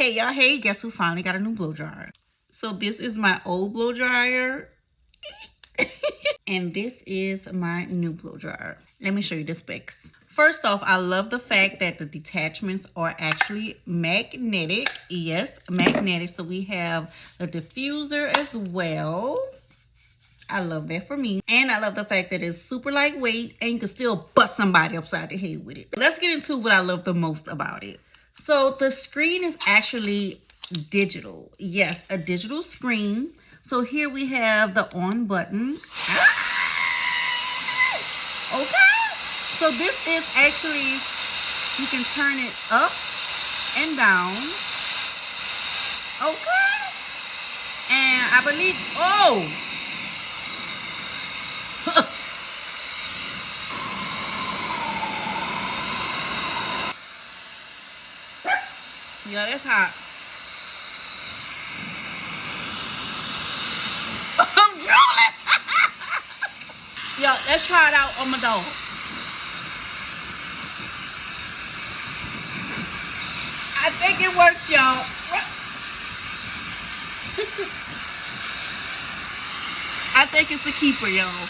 Hey y'all, hey, guess who finally got a new blow dryer? So this is my old blow dryer. And this is my new blow dryer. Let me show you the specs. First off, I love the fact that the detachments are actually magnetic. Yes, magnetic. So we have a diffuser as well. I love that for me. And I love the fact that it's super lightweight and you can still bust somebody upside the head with it. Let's get into what I love the most about it. So the screen is actually digital. Yes, a digital screen. So here we have the on button. Okay. So this is actually, you can turn it up and down. Okay. And I believe, oh. Yeah, that's hot. I'm drooling. Yo, let's try it out on my dog. I think it works, y'all. I think it's a keeper, y'all.